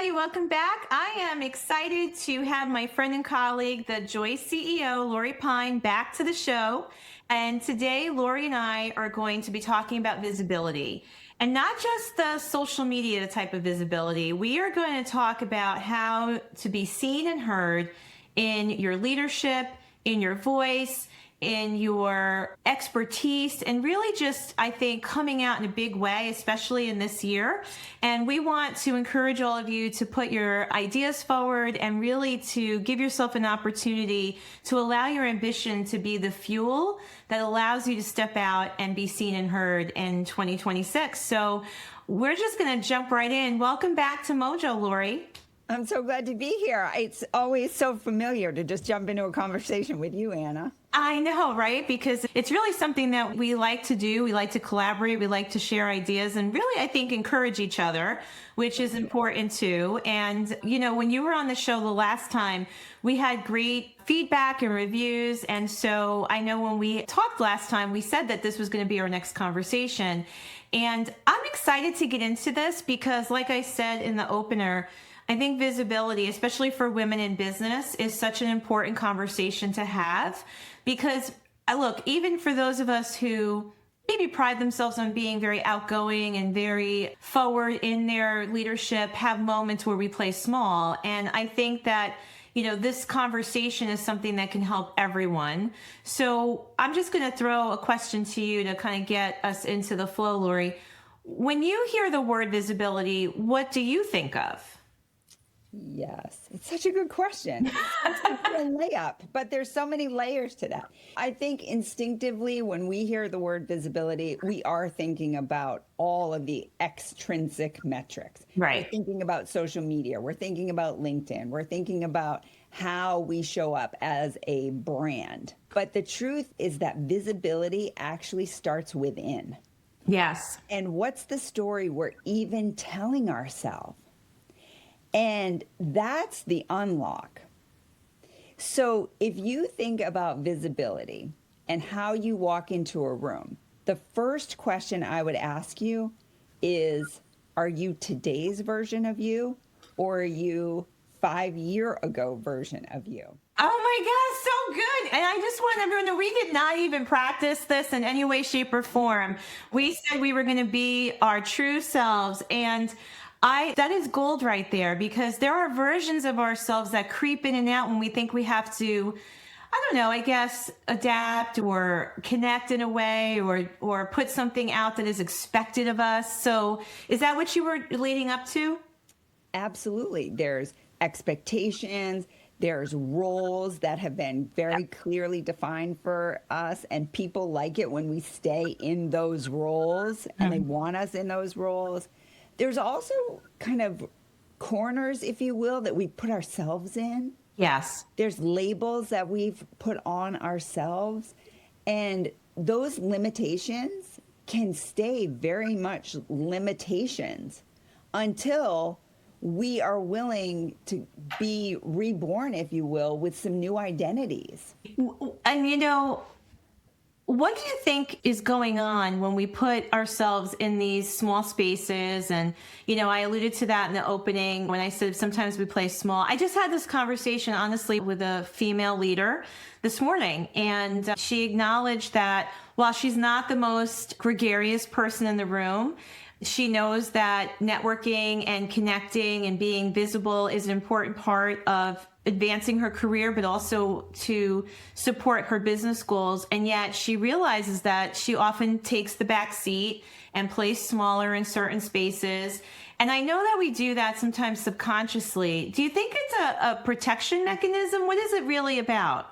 everybody. Welcome back. I am excited to have my friend and colleague, the Joy CEO, Lori Pine, back to the show. And today, Lori and I are going to be talking about visibility and not just the social media type of visibility. We are going to talk about how to be seen and heard in your leadership, in your voice, in your expertise, and really just, I think, coming out in a big way, especially in this year. And we want to encourage all of you to put your ideas forward and really to give yourself an opportunity to allow your ambition to be the fuel that allows you to step out and be seen and heard in 2026. So we're just going to jump right in. Welcome back to Mojo, Lori. I'm so glad to be here. It's always so familiar to just jump into a conversation with you, Anna. I know, right? Because it's really something that we like to do. We like to collaborate. We like to share ideas and really, I think, encourage each other, which is important too. And, you know, when you were on the show the last time, we had great feedback and reviews. And so I know when we talked last time, we said that this was going to be our next conversation. And I'm excited to get into this because, like I said in the opener, I think visibility, especially for women in business, is such an important conversation to have because, look, even for those of us who maybe pride themselves on being very outgoing and very forward in their leadership, have moments where we play small. And I think that, you know, this conversation is something that can help everyone. So I'm just going to throw a question to you to kind of get us into the flow, Lori. When you hear the word visibility, what do you think of? Yes, it's such a good question. It's a layup, but there's so many layers to that. I think instinctively when we hear the word visibility, we are thinking about all of the extrinsic metrics. Right. We're thinking about social media. We're thinking about LinkedIn. We're thinking about how we show up as a brand. But the truth is that visibility actually starts within. Yes. And what's the story we're even telling ourselves? And that's the unlock. So if you think about visibility and how you walk into a room, the first question I would ask you is, are you today's version of you or are you 5 year ago version of you? Oh my God, so good. And I just want everyone to know we did not even practice this in any way, shape, or form. We said we were going to be our true selves. And that is gold right there because there are versions of ourselves that creep in and out when we think we have to, I don't know, I guess, adapt or connect in a way or put something out that is expected of us. So is that what you were leading up to? Absolutely. There's expectations. There's roles that have been very clearly defined for us, and people like it when we stay in those roles and they want us in those roles. There's also kind of corners, if you will, that we put ourselves in. Yes. There's labels that we've put on ourselves, and those limitations can stay very much limitations until we are willing to be reborn, if you will, with some new identities. And you know, what do you think is going on when we put ourselves in these small spaces? And, you know, I alluded to that in the opening when I said sometimes we play small. I just had this conversation, honestly, with a female leader this morning. And she acknowledged that while she's not the most gregarious person in the room, she knows that networking and connecting and being visible is an important part of advancing her career, but also to support her business goals. And yet she realizes that she often takes the back seat and plays smaller in certain spaces. And I know that we do that sometimes subconsciously. Do you think it's a protection mechanism? What is it really about?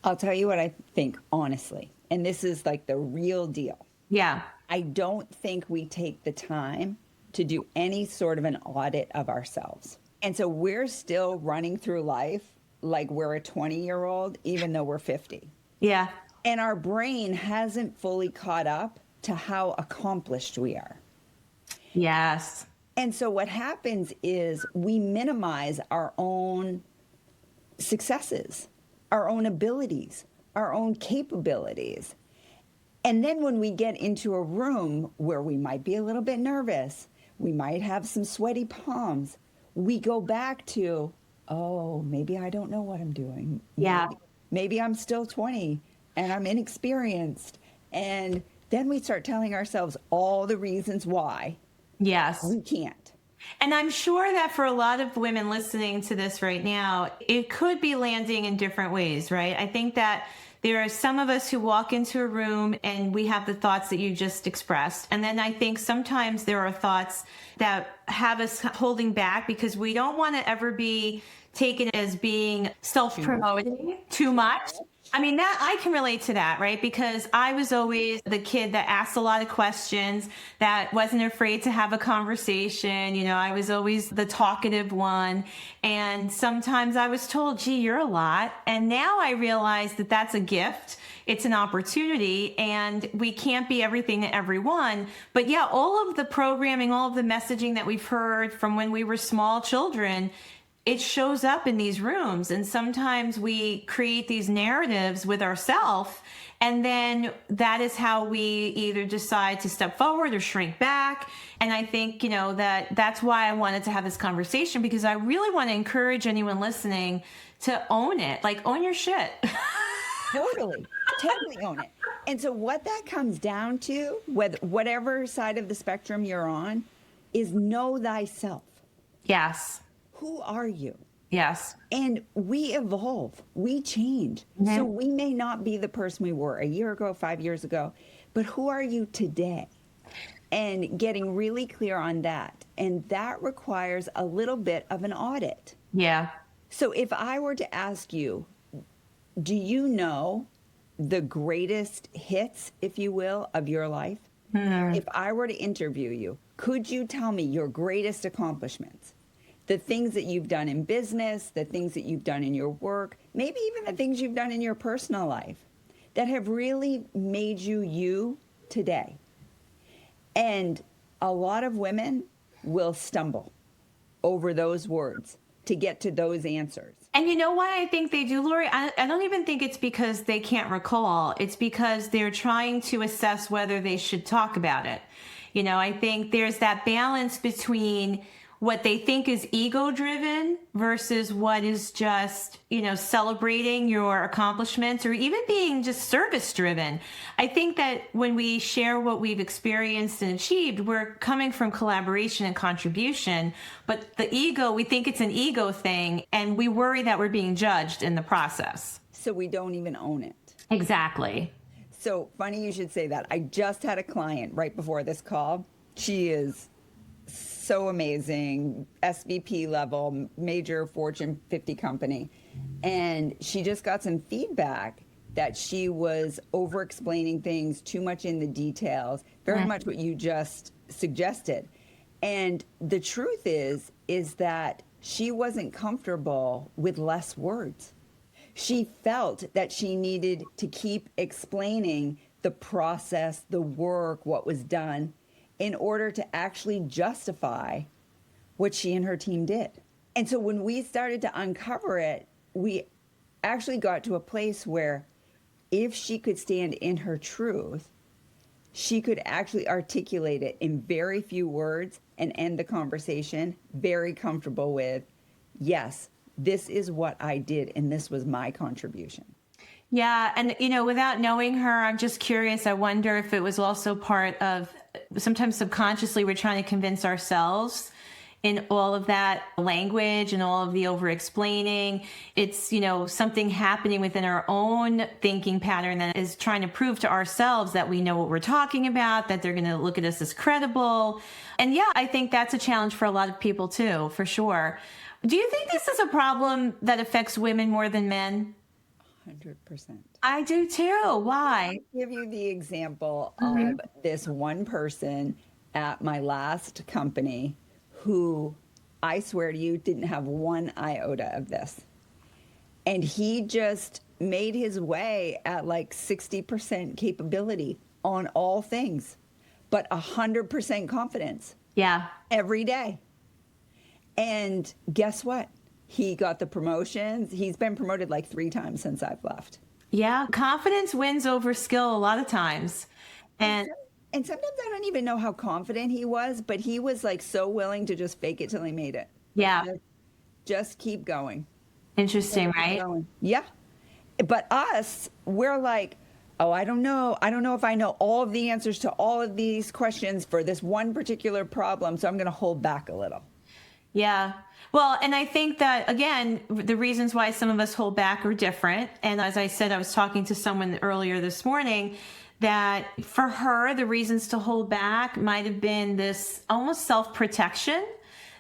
I'll tell you what I think, honestly. And this is like the real deal. Yeah. I don't think we take the time to do any sort of an audit of ourselves. And so we're still running through life like we're a 20-year-old, even though we're 50. Yeah. And our brain hasn't fully caught up to how accomplished we are. Yes. And so what happens is we minimize our own successes, our own abilities, our own capabilities. And then when we get into a room where we might be a little bit nervous, We might have some sweaty palms. We go back to, oh, maybe I don't know what I'm doing. Yeah. Maybe I'm still 20 and I'm inexperienced. And then we start telling ourselves all the reasons why Yes. we can't. And I'm sure that for a lot of women listening to this right now, it could be landing in different ways, right? I think that there are some of us who walk into a room and we have the thoughts that you just expressed. And then I think sometimes there are thoughts that have us holding back because we don't want to ever be taken as being self-promoting too much. I mean, that I can relate to that, right? Because I was always the kid that asked a lot of questions, that wasn't afraid to have a conversation. You know, I was always the talkative one. And sometimes I was told, gee, you're a lot. And now I realize that that's a gift. It's an opportunity, and we can't be everything to everyone. But yeah, all of the programming, all of the messaging that we've heard from when we were small children, it shows up in these rooms. And sometimes we create these narratives with ourselves. And then that is how we either decide to step forward or shrink back. And I think, you know, that's why I wanted to have this conversation, because I really want to encourage anyone listening to own it. Like, own your shit. Totally own it. And so what that comes down to, whatever side of the spectrum you're on, is know thyself. Yes. Who are you? Yes. And we evolve, we change. Mm-hmm. So we may not be the person we were a year ago, 5 years ago, but who are you today? And getting really clear on that. And that requires a little bit of an audit. Yeah. So if I were to ask you, do you know the greatest hits, if you will, of your life? Mm-hmm. If I were to interview you, could you tell me your greatest accomplishments? The things that you've done in business, the things that you've done in your work, maybe even the things you've done in your personal life that have really made you you today. And a lot of women will stumble over those words to get to those answers. And you know why I think they do, Lori? I don't even think it's because they can't recall. It's because they're trying to assess whether they should talk about it. You know, I think there's that balance between what they think is ego driven versus what is just, you know, celebrating your accomplishments or even being just service driven. I think that when we share what we've experienced and achieved, we're coming from collaboration and contribution. But the ego, we think it's an ego thing, and we worry that we're being judged in the process. So we don't even own it. Exactly. So funny you should say that. I just had a client right before this call. She is so amazing, SVP level, major Fortune 50 company. And she just got some feedback that she was over-explaining things, too much in the details, very much what you just suggested. And the truth is that she wasn't comfortable with less words. She felt that she needed to keep explaining the process, the work, what was done, in order to actually justify what she and her team did. And so when we started to uncover it, we actually got to a place where if she could stand in her truth, she could actually articulate it in very few words and end the conversation very comfortable with, yes, this is what I did and this was my contribution. Yeah. And, you know, without knowing her, I'm just curious. I wonder if it was also part of, sometimes subconsciously, we're trying to convince ourselves in all of that language and all of the over-explaining. It's, you know, something happening within our own thinking pattern that is trying to prove to ourselves that we know what we're talking about, that they're going to look at us as credible. And yeah, I think that's a challenge for a lot of people too, for sure. Do you think this is a problem that affects women more than men? 100%. I do too. Why? I'll give you the example of this one person at my last company who, I swear to you, didn't have one iota of this. And he just made his way at like 60% capability on all things, but 100% confidence. Yeah. Every day. And guess what? He got the promotions. He's been promoted like 3 times since I've left. Yeah. Confidence wins over skill a lot of times. And And sometimes I don't even know how confident he was, but he was like so willing to just fake it till he made it. Yeah. Just keep going. Interesting, right? Going. Yeah. But us, we're like, oh, I don't know. I don't know if I know all of the answers to all of these questions for this one particular problem. So I'm going to hold back a little. Yeah. Well, and I think that, again, the reasons why some of us hold back are different. And as I said, I was talking to someone earlier this morning that for her, the reasons to hold back might have been this almost self-protection.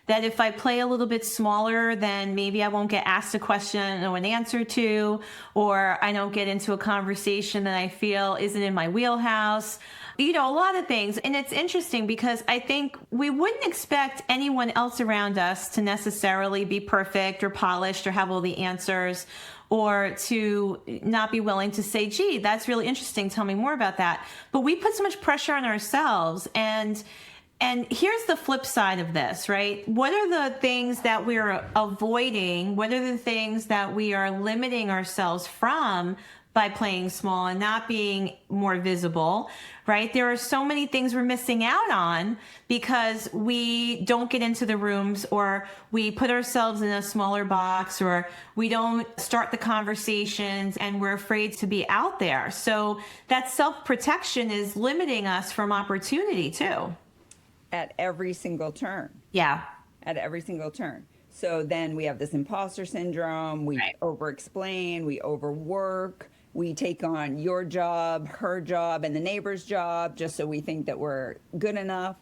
That if I play a little bit smaller, then maybe I won't get asked a question I don't know an answer to, or I don't get into a conversation that I feel isn't in my wheelhouse. You know, a lot of things. And it's interesting because I think we wouldn't expect anyone else around us to necessarily be perfect or polished or have all the answers, or to not be willing to say, gee, that's really interesting. Tell me more about that. But we put so much pressure on ourselves. And here's the flip side of this, right? What are the things that we're avoiding? What are the things that we are limiting ourselves from by playing small and not being more visible, right? There are so many things we're missing out on because we don't get into the rooms, or we put ourselves in a smaller box, or we don't start the conversations and we're afraid to be out there. So that self-protection is limiting us from opportunity too. At every single turn. Yeah. At every single turn. So then we have this imposter syndrome. We Right. overexplain. We overwork. We take on your job, her job, and the neighbor's job just so we think that we're good enough.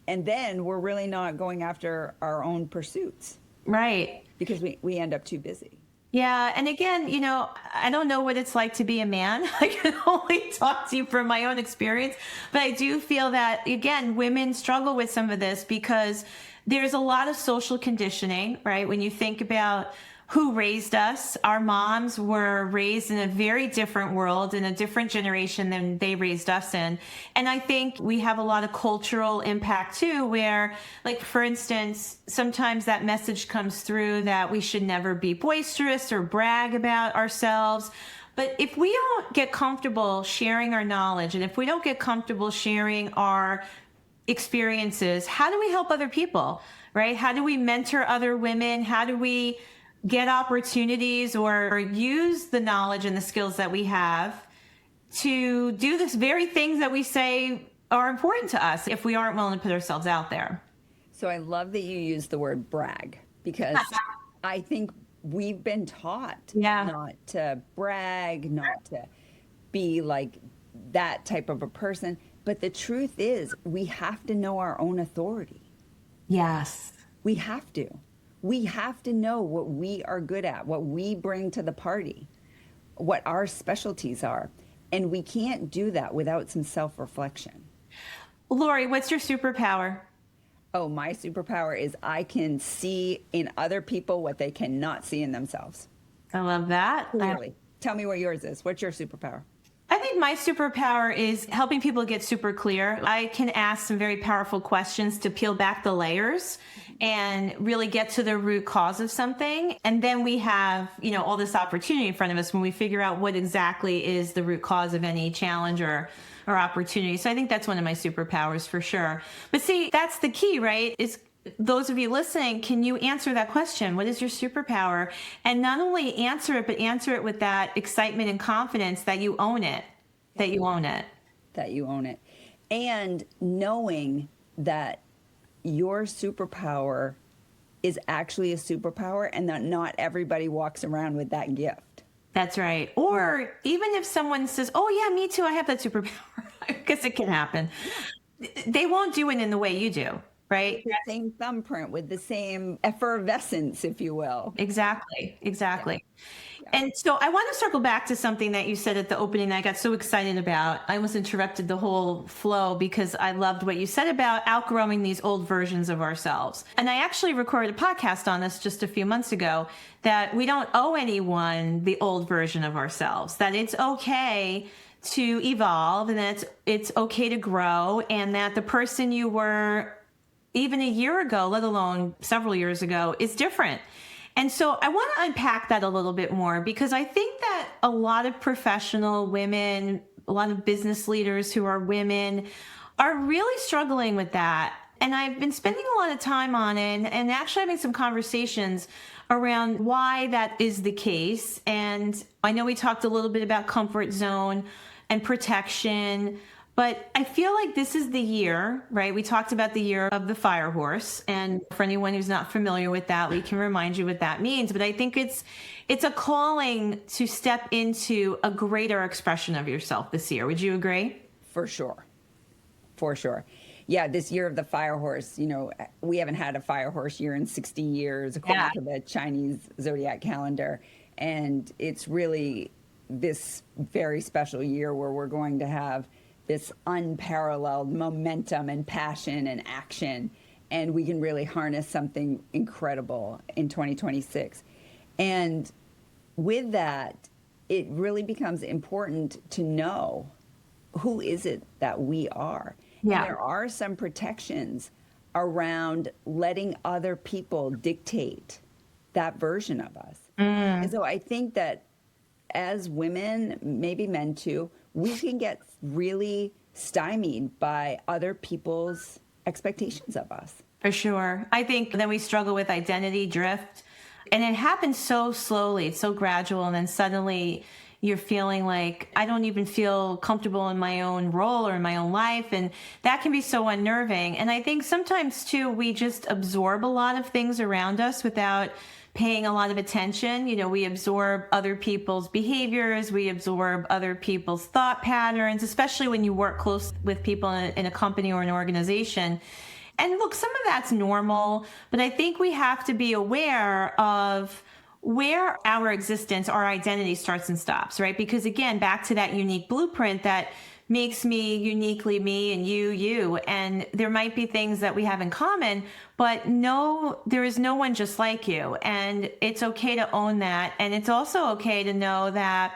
And then we're really not going after our own pursuits. Right. Because we end up too busy. Yeah. And again, you know, I don't know what it's like to be a man. I can only talk to you from my own experience. But I do feel that, again, women struggle with some of this because there's a lot of social conditioning, right? When you think about who raised us, our moms were raised in a very different world, in a different generation than they raised us in. And I think we have a lot of cultural impact too, where, like, for instance, sometimes that message comes through that we should never be boisterous or brag about ourselves. But if we don't get comfortable sharing our knowledge, and if we don't get comfortable sharing our experiences, how do we help other people, right? How do we mentor other women? How do we get opportunities or use the knowledge and the skills that we have to do this very things that we say are important to us if we aren't willing to put ourselves out there? So I love that you use the word brag, because I think we've been taught not to brag, not to be like that type of a person. But the truth is, we have to know our own authority. Yes. We have to. We have to know what we are good at, what we bring to the party, what our specialties are. And we can't do that without some self-reflection. Lori, what's your superpower? Oh, my superpower is I can see in other people what they cannot see in themselves. I love that. Clearly. Tell me what yours is. What's your superpower? I think my superpower is helping people get super clear. I can ask some very powerful questions to peel back the layers and really get to the root cause of something. And then we have, you know, all this opportunity in front of us when we figure out what exactly is the root cause of any challenge or opportunity. So I think that's one of my superpowers for sure. But see, that's the key, right? Is those of you listening, can you answer that question? What is your superpower? And not only answer it, but answer it with that excitement and confidence that you own it, that you own it. That you own it. And knowing that your superpower is actually a superpower and that not everybody walks around with that gift. That's right. Or even if someone says, oh yeah, me too, I have that superpower, because it can happen. They won't do it in the way you do. Right? The same thumbprint with the same effervescence, if you will. Exactly. Exactly. Yeah. And so I want to circle back to something that you said at the opening that I got so excited about. I almost interrupted the whole flow because I loved what you said about outgrowing these old versions of ourselves. And I actually recorded a podcast on this just a few months ago, that we don't owe anyone the old version of ourselves, that it's okay to evolve, and that it's okay to grow, and that the person you were even a year ago, let alone several years ago, is different. And so I want to unpack that a little bit more, because I think that a lot of professional women, a lot of business leaders who are women, are really struggling with that. And I've been spending a lot of time on it and actually having some conversations around why that is the case. And I know we talked a little bit about comfort zone and protection, but I feel like this is the year, right? We talked about the year of the fire horse. And for anyone who's not familiar with that, we can remind you what that means. But I think it's a calling to step into a greater expression of yourself this year. Would you agree? For sure. For sure. Yeah, this year of the fire horse, we haven't had a fire horse year in 60 years, according to the Chinese zodiac calendar. And it's really this very special year where we're going to have this unparalleled momentum and passion and action. And we can really harness something incredible in 2026. And with that, it really becomes important to know who is it that we are. Yeah. And there are some protections around letting other people dictate that version of us. And so I think that as women, maybe men too, we can get really stymied by other people's expectations of us. For sure. I think then we struggle with identity drift, and it happens so slowly, it's so gradual, and then suddenly you're feeling like, I don't even feel comfortable in my own role or in my own life. And that can be so unnerving. And I think sometimes too, we just absorb a lot of things around us without paying a lot of attention. We absorb other people's behaviors, we absorb other people's thought patterns, especially when you work close with people in a company or an organization. And look, some of that's normal, but I think we have to be aware of where our existence, our identity starts and stops, right? Because again, back to that unique blueprint that makes me uniquely me and you. And there might be things that we have in common, but no, there is no one just like you. And it's okay to own that. And it's also okay to know that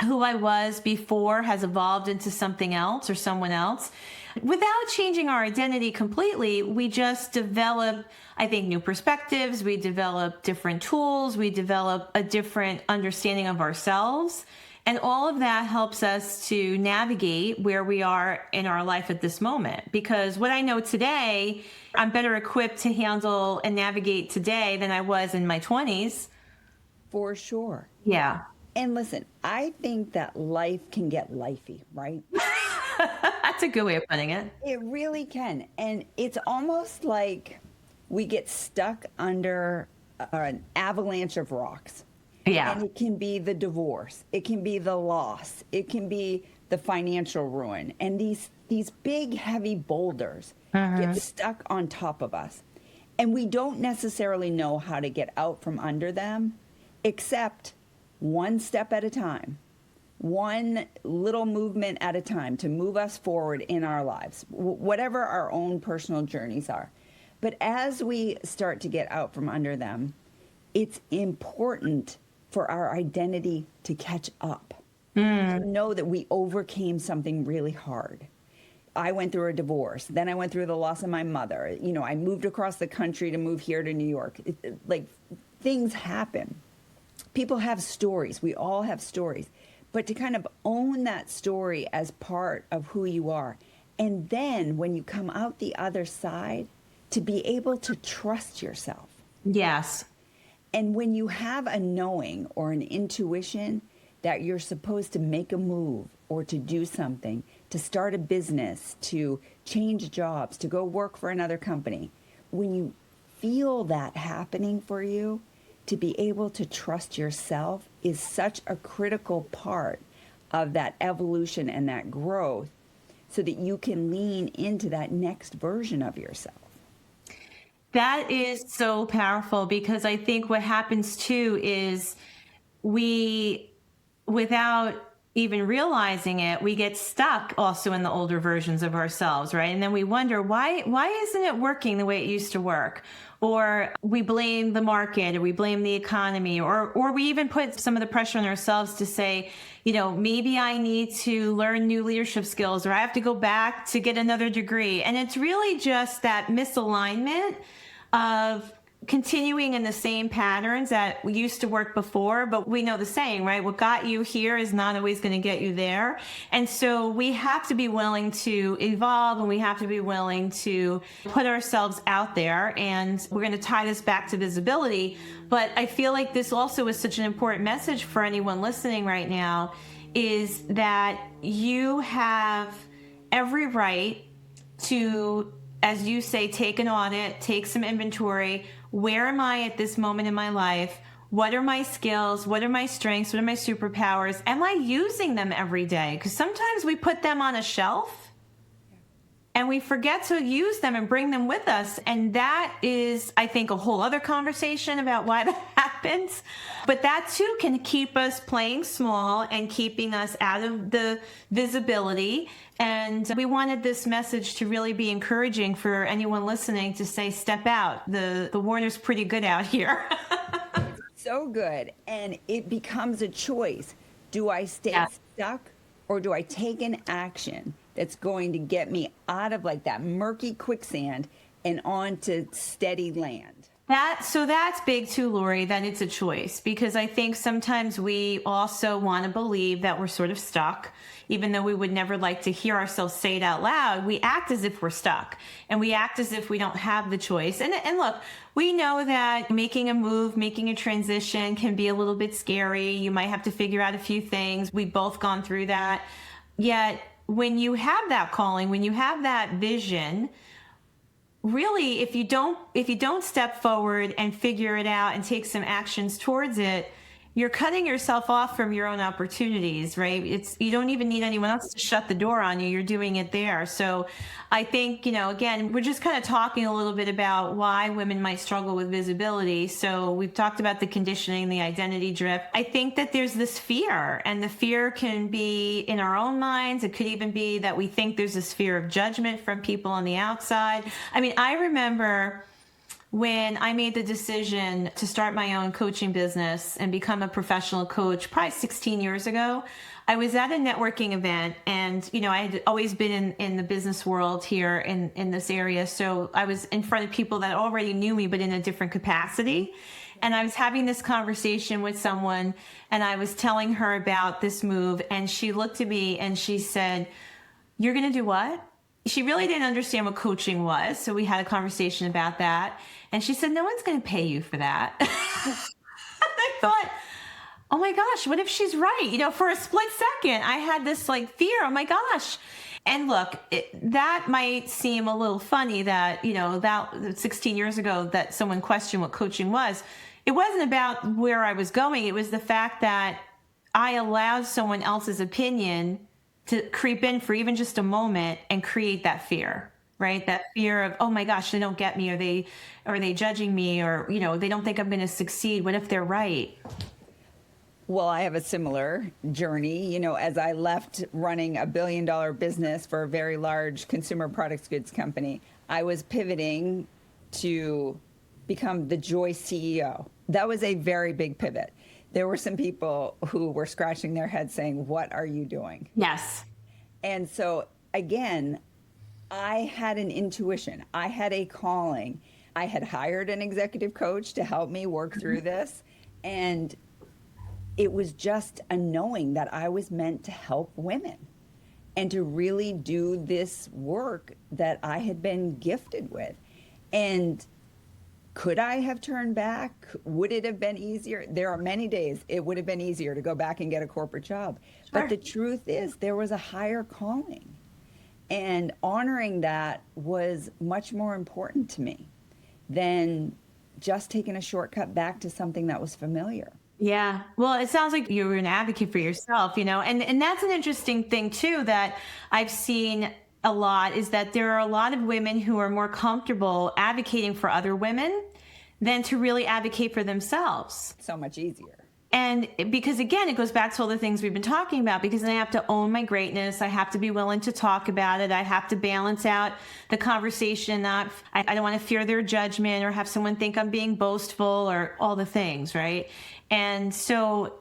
who I was before has evolved into something else or someone else. Without changing our identity completely, we just develop, I think, new perspectives. We develop different tools. We develop a different understanding of ourselves. And all of that helps us to navigate where we are in our life at this moment. Because what I know today, I'm better equipped to handle and navigate today than I was in my 20s. For sure. Yeah. And listen, I think that life can get lifey, right? That's a good way of putting it. It really can. And it's almost like we get stuck under an avalanche of rocks. Yeah. And it can be the divorce. It can be the loss. It can be the financial ruin. And these big, heavy boulders get stuck on top of us. And we don't necessarily know how to get out from under them, except one step at a time, one little movement at a time to move us forward in our lives, whatever our own personal journeys are. But as we start to get out from under them, it's important for our identity to catch up, to know that we overcame something really hard. I went through a divorce. Then I went through the loss of my mother. I moved across the country to move here to New York. Things happen. People have stories. We all have stories. But to kind of own that story as part of who you are. And then when you come out the other side, to be able to trust yourself. Yes. And when you have a knowing or an intuition that you're supposed to make a move or to do something, to start a business, to change jobs, to go work for another company, when you feel that happening for you, to be able to trust yourself is such a critical part of that evolution and that growth so that you can lean into that next version of yourself. That is so powerful because I think what happens too is we, without even realizing it, we get stuck also in the older versions of ourselves, right? And then we wonder, why isn't it working the way it used to work? Or we blame the market, or we blame the economy, or we even put some of the pressure on ourselves to say, maybe I need to learn new leadership skills, or I have to go back to get another degree. And it's really just that misalignment of continuing in the same patterns that used to work before, but we know the saying, right? What got you here is not always going to get you there. And so we have to be willing to evolve, and we have to be willing to put ourselves out there. And we're going to tie this back to visibility. But I feel like this also is such an important message for anyone listening right now, is that you have every right to, as you say, take an audit, take some inventory. Where am I at this moment in my life? What are my skills? What are my strengths? What are my superpowers? Am I using them every day? Because sometimes we put them on a shelf and we forget to use them and bring them with us. And that is, I think, a whole other conversation about why that happens. But that too can keep us playing small and keeping us out of the visibility. And we wanted this message to really be encouraging for anyone listening to say, step out. The water's pretty good out here. So good. And it becomes a choice. Do I stay stuck, or do I take an action that's going to get me out of like that murky quicksand and onto steady land? So that's big too, Lori, that it's a choice, because I think sometimes we also want to believe that we're sort of stuck, even though we would never like to hear ourselves say it out loud. We act as if we're stuck, and we act as if we don't have the choice. And look, we know that making a move, making a transition can be a little bit scary. You might have to figure out a few things. We've both gone through that. Yet when you have that calling, when you have that vision, really, if you don't step forward and figure it out and take some actions towards it, you're cutting yourself off from your own opportunities, right? You don't even need anyone else to shut the door on you. You're doing it there. So I think, again, we're just kind of talking a little bit about why women might struggle with visibility. So we've talked about the conditioning, the identity drift. I think that there's this fear, and the fear can be in our own minds. It could even be that we think there's this fear of judgment from people on the outside. I mean, I remember when I made the decision to start my own coaching business and become a professional coach, probably 16 years ago, I was at a networking event, and, I had always been in the business world here in this area. So I was in front of people that already knew me, but in a different capacity. And I was having this conversation with someone, and I was telling her about this move, and she looked at me and she said, "You're going to do what?" She really didn't understand what coaching was. So we had a conversation about that. And she said, "No one's going to pay you for that." I thought, oh my gosh, what if she's right? For a split second, I had this fear. Oh my gosh. And look, that might seem a little funny that, that 16 years ago that someone questioned what coaching was. It wasn't about where I was going. It was the fact that I allowed someone else's opinion to creep in for even just a moment and create that fear, right? That fear of, oh my gosh, they don't get me. Are they judging me? Or, they don't think I'm going to succeed. What if they're right? Well, I have a similar journey. As I left running $1 billion business for a very large consumer products goods company, I was pivoting to become the Joy CEO. That was a very big pivot. There were some people who were scratching their heads saying, "What are you doing?" Yes. And so, again, I had an intuition. I had a calling. I had hired an executive coach to help me work through this. And it was just a knowing that I was meant to help women and to really do this work that I had been gifted with. And could I have turned back? Would it have been easier? There are many days it would have been easier to go back and get a corporate job. Sure. But the truth is, there was a higher calling. And honoring that was much more important to me than just taking a shortcut back to something that was familiar. Yeah. Well, it sounds like you were an advocate for yourself, and that's an interesting thing too, that I've seen a lot, is that there are a lot of women who are more comfortable advocating for other women than to really advocate for themselves. So much easier. And because, again, it goes back to all the things we've been talking about, because I have to own my greatness. I have to be willing to talk about it. I have to balance out the conversation. I don't want to fear their judgment or have someone think I'm being boastful or all the things, right? And so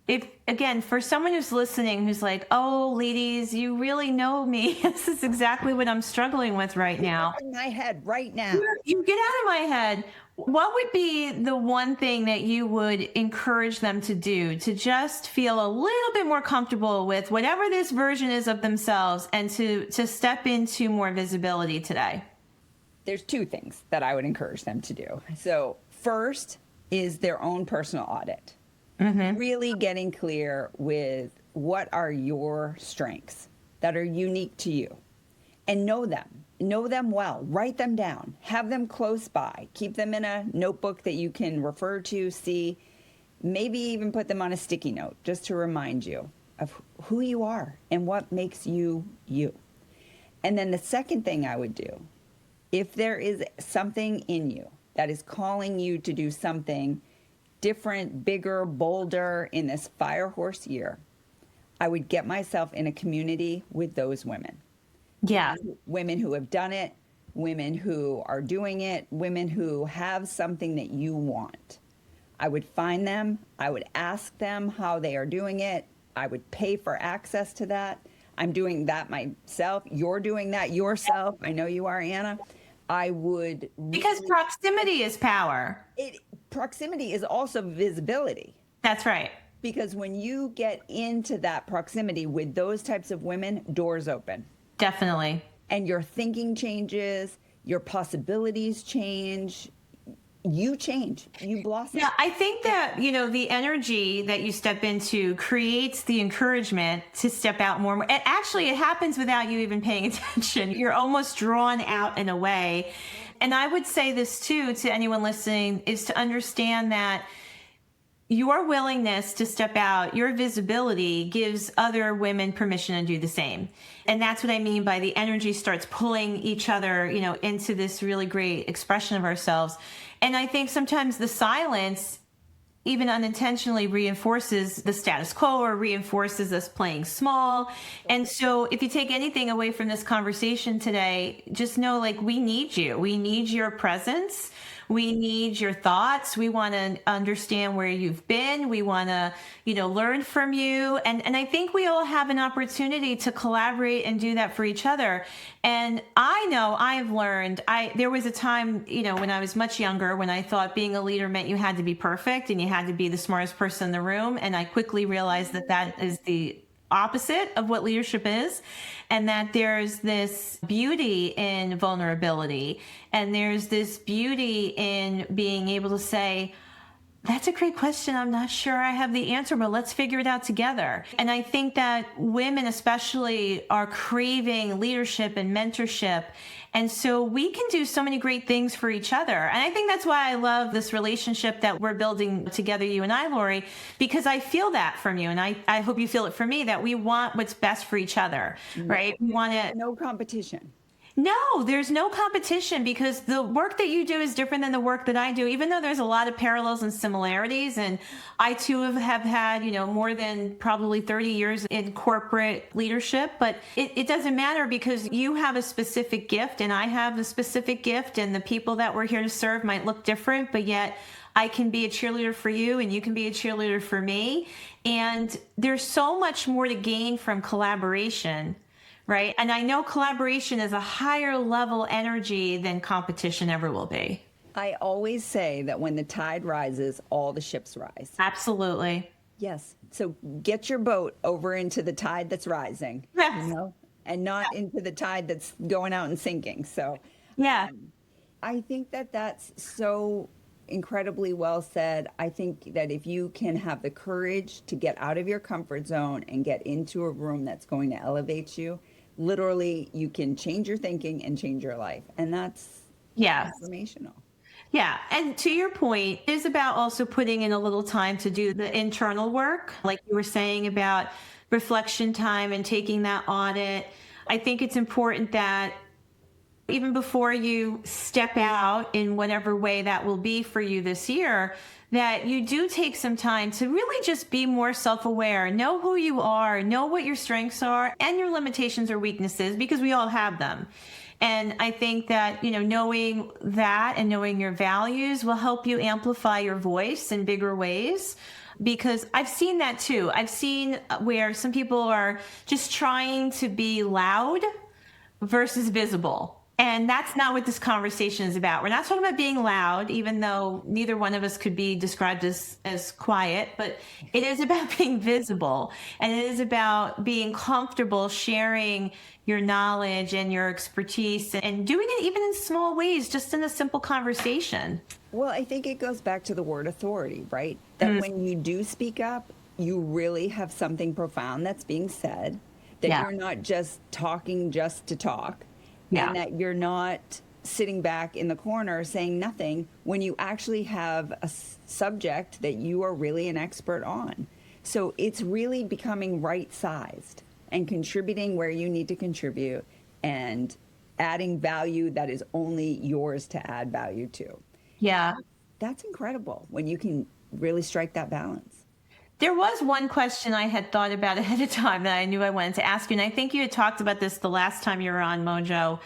if again, for someone who's listening, who's like, oh, ladies, you really know me. This is exactly what I'm struggling with right now. In my head right now. You get out of my head. What would be the one thing that you would encourage them to do to just feel a little bit more comfortable with whatever this version is of themselves and to step into more visibility today? There's two things that I would encourage them to do. So, first is their own personal audit. Really getting clear with what are your strengths that are unique to you, and know them. Know them well. Write them down. Have them close by. Keep them in a notebook that you can refer to, see. Maybe even put them on a sticky note just to remind you of who you are and what makes you you. And then the second thing I would do, if there is something in you that is calling you to do something different, bigger, bolder in this fire horse year, I would get myself in a community with those women. Yeah. Women who have done it, women who are doing it, women who have something that you want. I would find them. I would ask them how they are doing it. I would pay for access to that. I'm doing that myself. You're doing that yourself. I know you are, Anna. I would. Because proximity is power. Proximity is also visibility. That's right. Because when you get into that proximity with those types of women, doors open. Definitely. And your thinking changes, your possibilities change, you change, you blossom. Yeah, I think that, the energy that you step into creates the encouragement to step out more. And actually, it happens without you even paying attention. You're almost drawn out in a way. And I would say this too to anyone listening is to understand that your willingness to step out, your visibility gives other women permission to do the same. And that's what I mean by the energy starts pulling each other, into this really great expression of ourselves. And I think sometimes the silence, even unintentionally, reinforces the status quo or reinforces us playing small. And so if you take anything away from this conversation today, just know, we need you. We need your presence. We need your thoughts. We want to understand where you've been. We want to, learn from you. And I think we all have an opportunity to collaborate and do that for each other. And I know I've learned, there was a time, when I was much younger, when I thought being a leader meant you had to be perfect and you had to be the smartest person in the room. And I quickly realized that that is the opposite of what leadership is, and that there's this beauty in vulnerability, and there's this beauty in being able to say, that's a great question. I'm not sure I have the answer, but let's figure it out together. And I think that women especially are craving leadership and mentorship. And so we can do so many great things for each other. And I think that's why I love this relationship that we're building together, you and I, Lori, because I feel that from you. And I hope you feel it from me, that we want what's best for each other, right? We want to. No competition. No, there's no competition, because the work that you do is different than the work that I do, even though there's a lot of parallels and similarities. And I too have had, more than probably 30 years in corporate leadership, but it doesn't matter, because you have a specific gift and I have a specific gift, and the people that we're here to serve might look different, but yet I can be a cheerleader for you and you can be a cheerleader for me. And there's so much more to gain from collaboration. Right. And I know collaboration is a higher level energy than competition ever will be. I always say that when the tide rises, all the ships rise. Absolutely. Yes. So get your boat over into the tide that's rising, Yes. and not into the tide that's going out and sinking. So Yeah. I think that that's so incredibly well said. I think that if you can have the courage to get out of your comfort zone and get into a room that's going to elevate you, literally, you can change your thinking and change your life. And that's transformational. Yeah. And to your point, it is about also putting in a little time to do the internal work, like you were saying about reflection time and taking that audit. I think it's important that even before you step out in whatever way that will be for you this year, that you do take some time to really just be more self-aware, know who you are, know what your strengths are and your limitations or weaknesses, because we all have them. And I think that, knowing that and knowing your values will help you amplify your voice in bigger ways. because I've seen that too. I've seen where some people are just trying to be loud versus visible. And that's not what this conversation is about. We're not talking about being loud, even though neither one of us could be described as quiet, but it is about being visible. And it is about being comfortable sharing your knowledge and your expertise and doing it even in small ways, just in a simple conversation. Well, I think it goes back to the word authority, right? That when you do speak up, you really have something profound that's being said, that Yeah. you're not just talking just to talk, Yeah. and that you're not sitting back in the corner saying nothing when you actually have a subject that you are really an expert on. So it's really becoming right-sized and contributing where you need to contribute and adding value that is only yours to add value to. Yeah. That's incredible when you can really strike that balance. There was one question I had thought about ahead of time that I knew I wanted to ask you. And I think you had talked about this the last time you were on Mojo.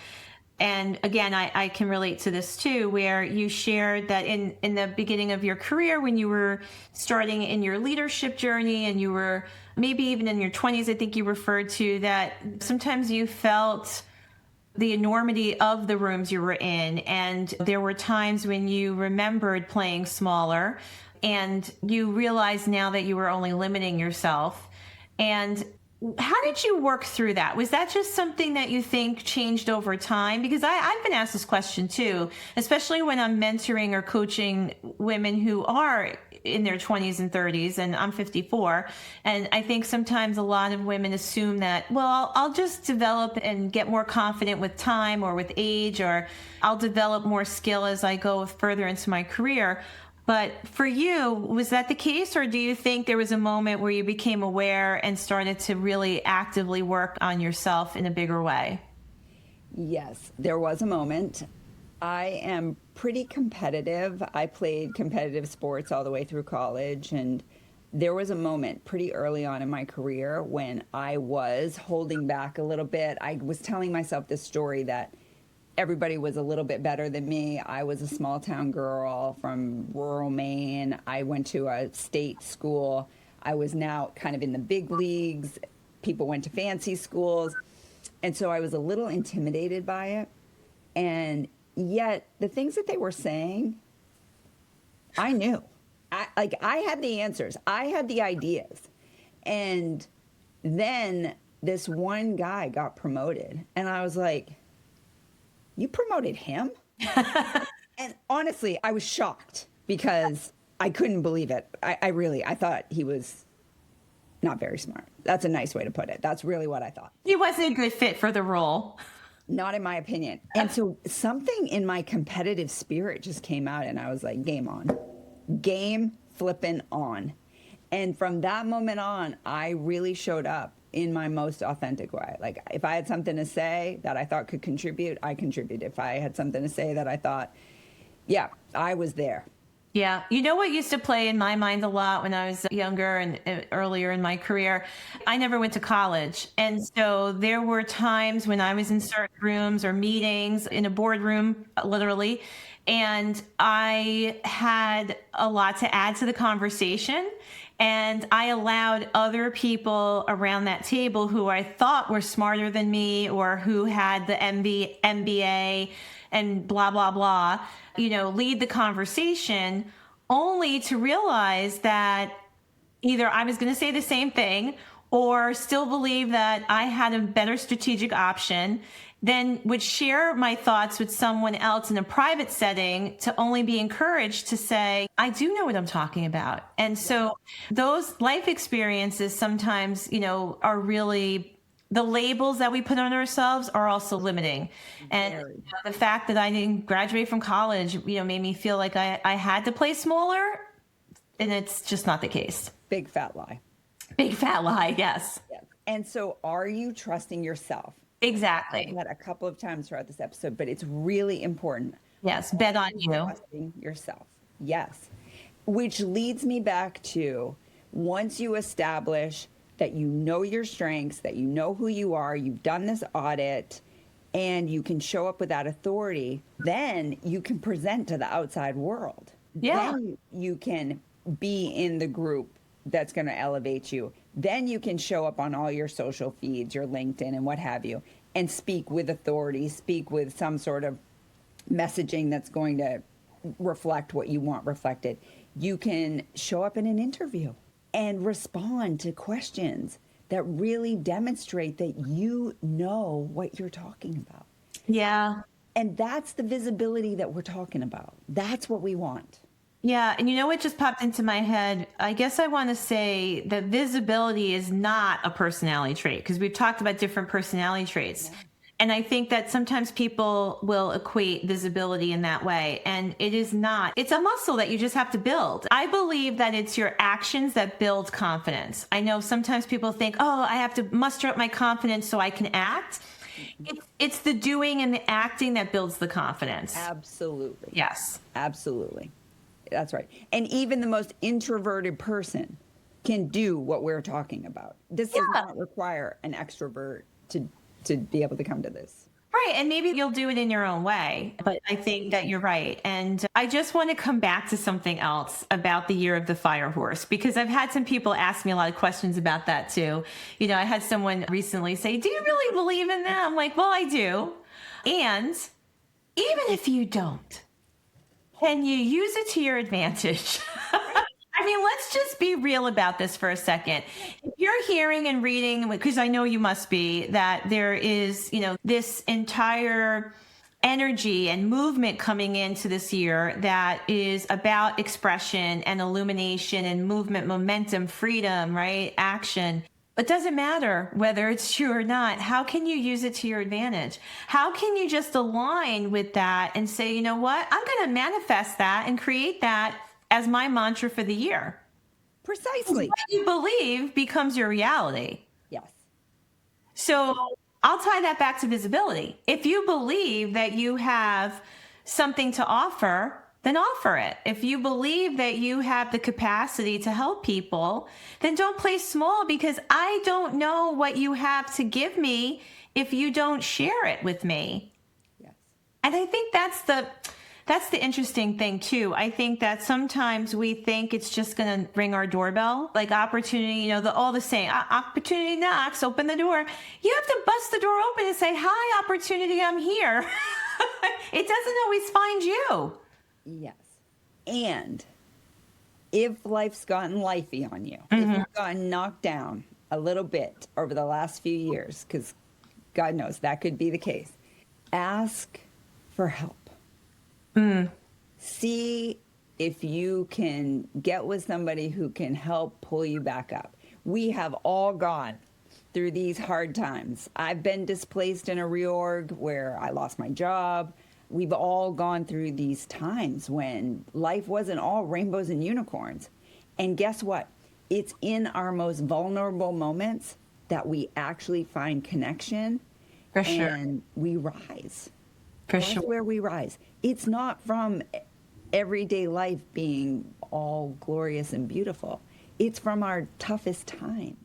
And again, I can relate to this too, where you shared that in the beginning of your career, when you were starting in your leadership journey and you were maybe even in your 20s, I think you referred to that sometimes you felt the enormity of the rooms you were in. And there were times when you remembered playing smaller and you realize now that you were only limiting yourself. And how did you work through that? Was that just something that you think changed over time? Because I've been asked this question too, especially when I'm mentoring or coaching women who are in their 20s and 30s, and I'm 54. And I think sometimes a lot of women assume that, well, I'll just develop and get more confident with time or with age, or I'll develop more skill as I go further into my career. But for you, was that the case, or do you think there was a moment where you became aware and started to really actively work on yourself in a bigger way? Yes, there was a moment. I am pretty competitive. I played competitive sports all the way through college, and there was a moment pretty early on in my career when I was holding back a little bit. I was telling myself this story that everybody was a little bit better than me. I was a small town girl from rural Maine. I went to a state school. I was now kind of in the big leagues. People went to fancy schools. And so I was a little intimidated by it. And yet the things that they were saying, I knew. I had the answers. I had the ideas. And then this one guy got promoted. And I was like, you promoted him? And honestly, I was shocked because I couldn't believe it. I thought he was not very smart. That's a nice way to put it. That's really what I thought. He wasn't a good fit for the role. Not in my opinion. And so something in my competitive spirit just came out, and I was like, game on. Game flipping on. And from that moment on, I really showed up in my most authentic way. Like, if I had something to say that I thought could contribute, I contributed. If I had something to say that I thought, yeah, I was there. Yeah. You know what used to play in my mind a lot when I was younger and earlier in my career? I never went to college. And so there were times when I was in certain rooms or meetings in a boardroom, literally, and I had a lot to add to the conversation. And I allowed other people around that table who I thought were smarter than me or who had the MBA and blah, blah, blah, lead the conversation, only to realize that either I was going to say the same thing or still believe that I had a better strategic option, then would share my thoughts with someone else in a private setting to only be encouraged to say, I do know what I'm talking about. And so those life experiences sometimes, are really the labels that we put on ourselves are also limiting. And the fact that I didn't graduate from college, made me feel like I had to play smaller, and it's just not the case. Big fat lie. Big fat lie, yes. Yeah. And so are you trusting yourself? Exactly. I've said a couple of times throughout this episode, but it's really important. Yes, bet on you. Trusting yourself. Yes. Which leads me back to once you establish that you know your strengths, that you know who you are, you've done this audit, and you can show up with that authority, then you can present to the outside world. Yeah. Then you can be in the group that's going to elevate you. Then you can show up on all your social feeds, your LinkedIn and what have you, and speak with authority, speak with some sort of messaging that's going to reflect what you want reflected. You can show up in an interview and respond to questions that really demonstrate that you know what you're talking about. Yeah. And that's the visibility that we're talking about. That's what we want. Yeah. And you know what just popped into my head? I guess I want to say that visibility is not a personality trait, because we've talked about different personality traits. Yeah. And I think that sometimes people will equate visibility in that way. And it is not. It's a muscle that you just have to build. I believe that it's your actions that build confidence. I know sometimes people think, oh, I have to muster up my confidence so I can act. It's the doing and the acting that builds the confidence. Absolutely. Yes. Absolutely. That's right. And even the most introverted person can do what we're talking about. This does not require an extrovert to be able to come to this. Right. And maybe you'll do it in your own way. But I think that you're right. And I just want to come back to something else about the year of the fire horse, because I've had some people ask me a lot of questions about that too. You know, I had someone recently say, do you really believe in that? I'm like, well, I do. And even if you don't, can you use it to your advantage? I mean, let's just be real about this for a second. If you're hearing and reading, because I know you must be, that there is, you know, this entire energy and movement coming into this year that is about expression and illumination and movement, momentum, freedom, right? Action. It doesn't matter whether it's true or not. How can you use it to your advantage? How can you just align with that and say, you know what, I'm going to manifest that and create that as my mantra for the year? Precisely. What you believe becomes your reality. Yes. So I'll tie that back to visibility. If you believe that you have something to offer, then offer it. If you believe that you have the capacity to help people, then don't play small, because I don't know what you have to give me if you don't share it with me. Yes. And I think that's the interesting thing too. I think that sometimes we think it's just going to ring our doorbell, like opportunity, you know, all the saying, opportunity knocks, open the door. You have to bust the door open and say, hi, opportunity, I'm here. It doesn't always find you. Yes. And if life's gotten lifey on you, if you've gotten knocked down a little bit over the last few years, because God knows that could be the case, ask for help. See if you can get with somebody who can help pull you back up. We have all gone through these hard times. I've been displaced in a reorg where I lost my job. We've all gone through these times when life wasn't all rainbows and unicorns. And guess what? It's in our most vulnerable moments that we actually find connection. For sure. And we rise. For sure. That's where we rise. It's not from everyday life being all glorious and beautiful. It's from our toughest times.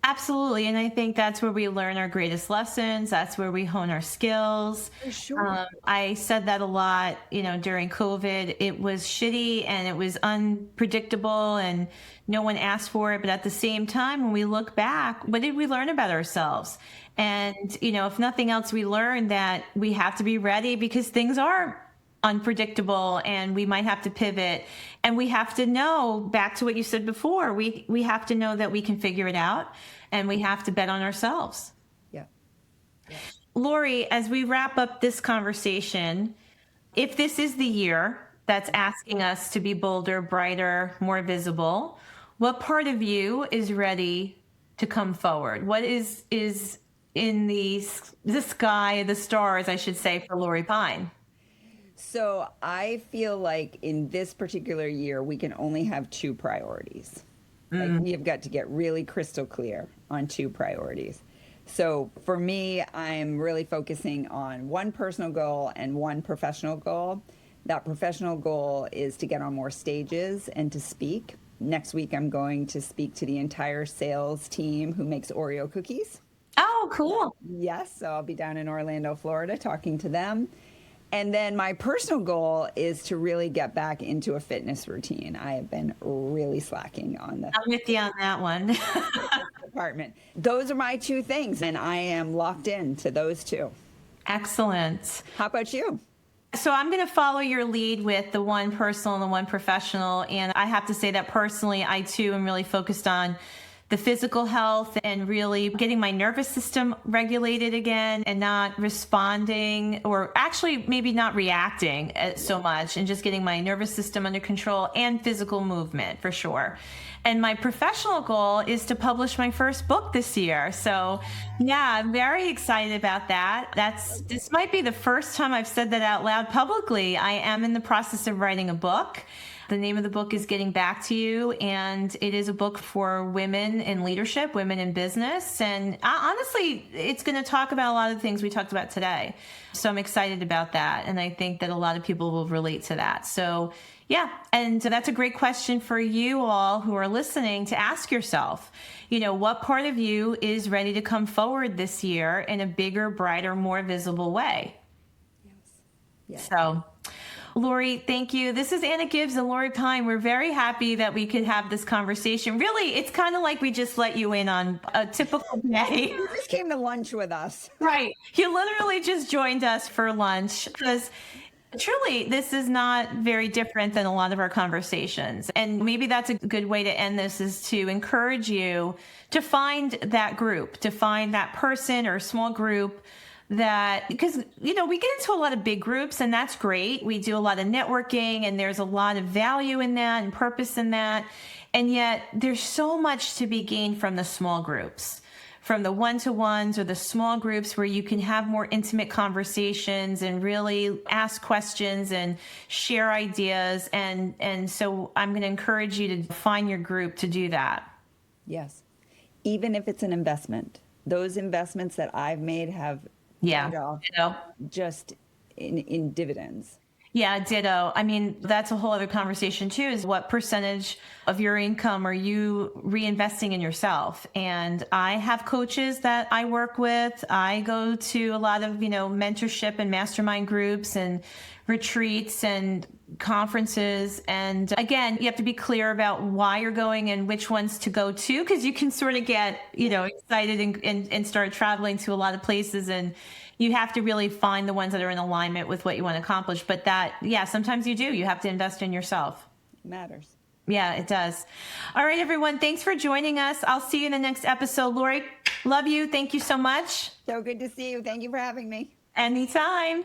Absolutely. And I think that's where we learn our greatest lessons. That's where we hone our skills. For sure. I said that a lot, you know, during COVID. It was shitty and it was unpredictable and no one asked for it. But at the same time, when we look back, what did we learn about ourselves? And, you know, if nothing else, we learned that we have to be ready because things are unpredictable and we might have to pivot, and we have to know, back to what you said before, we have to know that we can figure it out, and we have to bet on ourselves. Yeah. Lori, as we wrap up this conversation, if this is the year that's asking us to be bolder, brighter, more visible, what part of you is ready to come forward? What is in the sky, the stars, I should say, for Lori Pine? So I feel like in this particular year, we can only have two priorities. Like we have got to get really crystal clear on two priorities. So for me, I'm really focusing on one personal goal and one professional goal. That professional goal is to get on more stages and to speak. Next week, I'm going to speak to the entire sales team who makes Oreo cookies. Oh, cool. Yes, so I'll be down in Orlando, Florida, talking to them. And then my personal goal is to really get back into a fitness routine. I have been really slacking on the I'm with you on that one. department. Those are my two things, and I am locked in to those two. Excellent. How about you? So I'm going to follow your lead with the one personal and the one professional. And I have to say that personally, I too am really focused on the physical health and really getting my nervous system regulated again and not responding, or actually maybe not reacting so much, and just getting my nervous system under control and physical movement for sure. And my professional goal is to publish my first book this year. So yeah, I'm very excited about that. This might be the first time I've said that out loud publicly. I am in the process of writing a book. The name of the book is Getting Back to You, and it is a book for women in leadership, women in business. And honestly, it's going to talk about a lot of the things we talked about today. So I'm excited about that. And I think that a lot of people will relate to that. So yeah, and that's a great question for you all who are listening to ask yourself, what part of you is ready to come forward this year in a bigger, brighter, more visible way? Yes. So Lori, thank you. This is Anna Gibbs and Lori Pine. We're very happy that we could have this conversation. Really, it's kind of like we just let you in on a typical day. You just came to lunch with us. Right. You literally just joined us for lunch, because truly, this is not very different than a lot of our conversations. And maybe that's a good way to end this, is to encourage you to find that group, to find that person or small group that, because, we get into a lot of big groups, and that's great. We do a lot of networking, and there's a lot of value in that and purpose in that. And yet there's so much to be gained from the small groups, from the one-to-ones or the small groups where you can have more intimate conversations and really ask questions and share ideas. And so I'm going to encourage you to find your group to do that. Yes. Even if it's an investment, those investments that I've made have just in dividends. Yeah, ditto. I mean, that's a whole other conversation too, is what percentage of your income are you reinvesting in yourself? And I have coaches that I work with. I go to a lot of, mentorship and mastermind groups and retreats and conferences. And again, you have to be clear about why you're going and which ones to go to, because you can sort of get, excited and start traveling to a lot of places, and you have to really find the ones that are in alignment with what you want to accomplish. But sometimes you do. You have to invest in yourself. It matters. Yeah, it does. All right, everyone. Thanks for joining us. I'll see you in the next episode. Lori, love you. Thank you so much. So good to see you. Thank you for having me. Anytime.